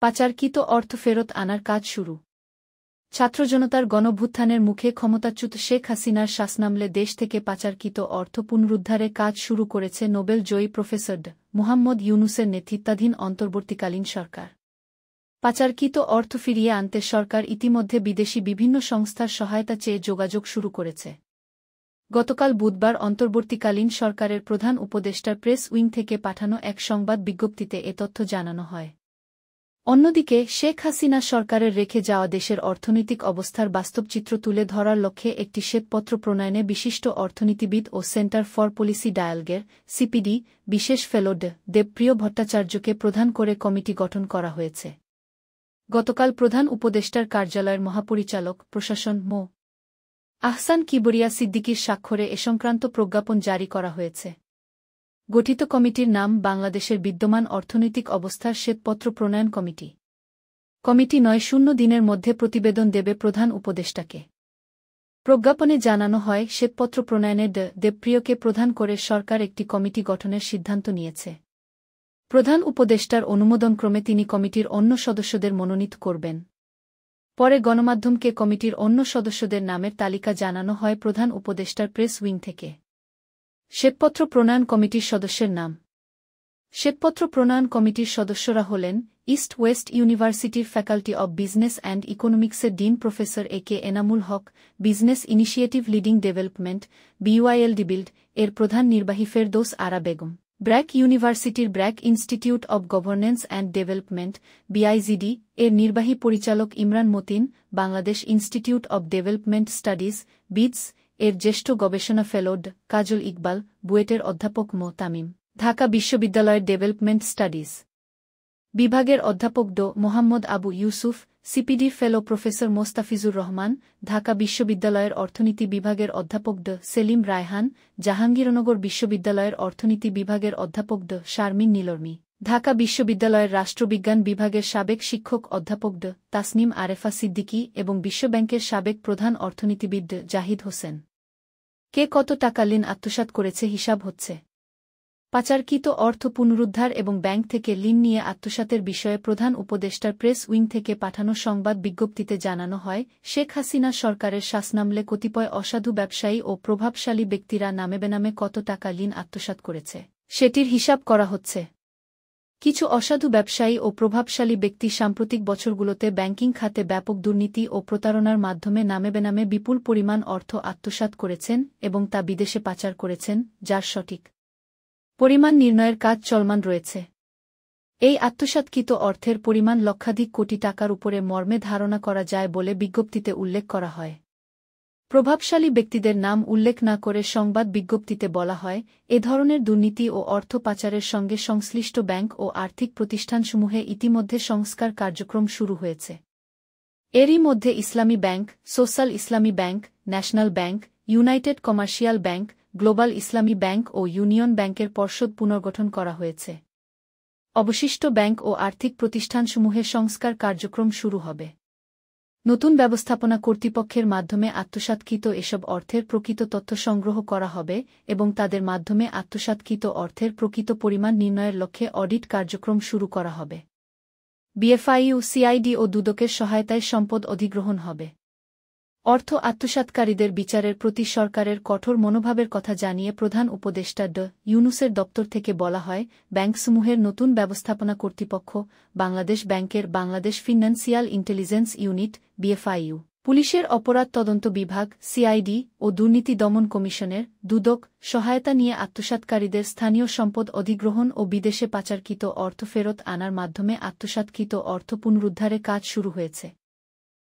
পাচারকৃত অর্থ ফেরত আনার কাজ শুরু। ছাত্রজনতার গণভ্যুত্থানের মুখে ক্ষমতাচ্যুত শেখ হাসিনার শাসনামলে দেশ থেকে পাচারকৃত অর্থ পুনরুদ্ধারে কাজ শুরু করেছে নোবেল জয়ী প্রফেসর মুহাম্মদ ইউনূসের নেতৃত্বাধীন অন্তর্বর্তীকালীন সরকার। পাচারকৃত অর্থ ফিরিয়ে আনতে সরকার ইতিমধ্যে বিদেশি বিভিন্ন সংস্থার সহায়তা চেয়ে যোগাযোগ শুরু করেছে। গতকাল বুধবার অন্তর্বর্তীকালীন সরকারের প্রধান উপদেষ্টার প্রেস উইং থেকে পাঠানো এক সংবাদ বিজ্ঞপ্তিতে এ তথ্য জানানো হয়। অন্যদিকে শেখ হাসিনা সরকারের রেখে যাওয়া দেশের অর্থনৈতিক অবস্থার বাস্তব চিত্র তুলে ধরার লক্ষ্যে একটি শ্বেতপত্র প্রণয়নে বিশিষ্ট অর্থনীতিবিদ ও সেন্টার ফর পলিসি ডায়ালগের সিপিডি বিশেষ ফেলো দেবপ্রিয় ভট্টাচার্যকে প্রধান করে কমিটি গঠন করা হয়েছে। গতকাল প্রধান উপদেষ্টার কার্যালয়ের মহাপরিচালক প্রশাসন মো. আহসান কিবরিয়া সিদ্দিকীর স্বাক্ষরে এ সংক্রান্ত প্রজ্ঞাপন জারি করা হয়েছে। গঠিত কমিটির নাম বাংলাদেশের বিদ্যমান অর্থনৈতিক অবস্থার শ্বেতপত্র প্রণয়ন কমিটি। কমিটি ৯০ দিনের মধ্যে প্রতিবেদন দেবে প্রধান উপদেষ্টাকে। প্রজ্ঞাপনে জানানো হয়, শ্বেতপত্র প্রণয়নে দেবপ্রিয়কে প্রধান করে সরকার একটি কমিটি গঠনের সিদ্ধান্ত নিয়েছে। প্রধান উপদেষ্টার অনুমোদনক্রমে তিনি কমিটির অন্য সদস্যদের মনোনীত করবেন। পরে গণমাধ্যমকে কমিটির অন্য সদস্যদের নামের তালিকা জানানো হয় প্রধান উপদেষ্টার প্রেস উইং থেকে। শ্বেতপত্র প্রণয়ন কমিটির সদস্যের নাম। শ্বেতপত্র প্রণয়ন কমিটির সদস্যরা হলেন ইস্ট ওয়েস্ট ইউনিভার্সিটির ফ্যাকাল্টি অব বিজনেস অ্যান্ড ইকোনমিক্সের dean professor A K Enamul Haque, business initiative leading development BYLD build এর প্রধান নির্বাহী ফেরদৌস আরা বেগম, ব্র্যাক ইউনিভার্সিটির BRAC institute of governance and development BIGD এর নির্বাহী পরিচালক Imran Matin, Bangladesh institute of development studies BIDS এর জ্যেষ্ঠ গবেষণা ফেলো কাজল ইকবাল, বুয়েটের অধ্যাপক মো. তামিম, ঢাকা বিশ্ববিদ্যালয়ের ডেভেলপমেন্ট স্টাডিজ বিভাগের অধ্যাপক মোহাম্মদ আবু ইউসুফ, সিপিডি ফেলো প্রফেসর মোস্তাফিজুর রহমান, ঢাকা বিশ্ববিদ্যালয়ের অর্থনীতি বিভাগের অধ্যাপক সেলিম রায়হান, জাহাঙ্গীরনগর বিশ্ববিদ্যালয়ের অর্থনীতি বিভাগের অধ্যাপক শারমিন নীলর্মী, ঢাকা বিশ্ববিদ্যালয়ের রাষ্ট্রবিজ্ঞান বিভাগের সাবেক শিক্ষক অধ্যাপক তাসনিম আরেফা সিদ্দিকী এবং বিশ্বব্যাংকের সাবেক প্রধান অর্থনীতিবিদ জাহিদ হোসেন। কে কত টাকা ঋণ আত্মসাৎ করেছে হিসাব হচ্ছে। পাচারকৃত অর্থ পুনরুদ্ধার এবং ব্যাংক থেকে ঋণ নিয়ে আত্মসাতের বিষয়ে প্রধান উপদেষ্টার প্রেস উইং থেকে পাঠানো সংবাদ বিজ্ঞপ্তিতে জানানো হয়, শেখ হাসিনা সরকারের শাসনামলে কতিপয় অসাধু ব্যবসায়ী ও প্রভাবশালী ব্যক্তিরা নামে বেনামে কত টাকা ঋণ আত্মসাৎ করেছে সেটির হিসাব করা হচ্ছে। কিছু অসাধু ব্যবসায়ী ও প্রভাবশালী ব্যক্তি সাম্প্রতিক বছরগুলোতে ব্যাংকিং খাতে ব্যাপক দুর্নীতি ও প্রতারণার মাধ্যমে নামে বেনামে বিপুল পরিমাণ অর্থ আত্মসাৎ করেছেন এবং তা বিদেশে পাচার করেছেন, যার সঠিক পরিমাণ নির্ণয়ের কাজ চলমান রয়েছে। এই আত্মসাৎকৃত অর্থের পরিমাণ লক্ষাধিক কোটি টাকার উপরে মর্মে ধারণা করা যায় বলে বিজ্ঞপ্তিতে উল্লেখ করা হয়। প্রভাবশালী ব্যক্তিদের নাম উল্লেখ না করে সংবাদ বিজ্ঞপ্তিতে বলা হয়, এ ধরনের দুর্নীতি ও অর্থ পাচারের সঙ্গে সংশ্লিষ্ট ব্যাংক ও আর্থিক প্রতিষ্ঠানসমূহে ইতিমধ্যে সংস্কার কার্যক্রম শুরু হয়েছে। এরই মধ্যে ইসলামী ব্যাংক, সোশ্যাল ইসলামী bank, national bank, United commercial bank, global ইসলামী ব্যাংক ও ইউনিয়ন ব্যাংকের পর্ষদ পুনর্গঠন করা হয়েছে। অবশিষ্ট ব্যাংক ও আর্থিক প্রতিষ্ঠানসমূহে সংস্কার কার্যক্রম শুরু হবে। নতুন ব্যবস্থাপনা কর্তৃপক্ষের মাধ্যমে আত্মসাৎকৃত এসব অর্থের প্রকৃত তথ্য সংগ্রহ করা হবে এবং তাদের মাধ্যমে আত্মসাৎকৃত অর্থের প্রকৃত পরিমাণ নির্ণয়ের লক্ষ্যে অডিট কার্যক্রম শুরু করা হবে। বিএফআইইউ, সিআইডি ও দুদকের সহায়তায় সম্পদ অধিগ্রহণ হবে। অর্থ আত্মসাৎকারীদের বিচারের প্রতি সরকারের কঠোর মনোভাবের কথা জানিয়ে প্রধান উপদেষ্টা ইউনূসের দপ্তর থেকে বলা হয়, ব্যাংকসমূহের নতুন ব্যবস্থাপনা কর্তৃপক্ষ, বাংলাদেশ ব্যাংকের Bangladesh financial intelligence unit BFIU, পুলিশের অপরাধ তদন্ত বিভাগ CID ও দুর্নীতি দমন কমিশনের দুদক সহায়তা নিয়ে আত্মসাৎকারীদের স্থানীয় সম্পদ অধিগ্রহণ ও বিদেশে পাচারকৃত অর্থ ফেরত আনার মাধ্যমে আত্মসাৎকৃত অর্থ পুনরুদ্ধারে কাজ শুরু হয়েছে।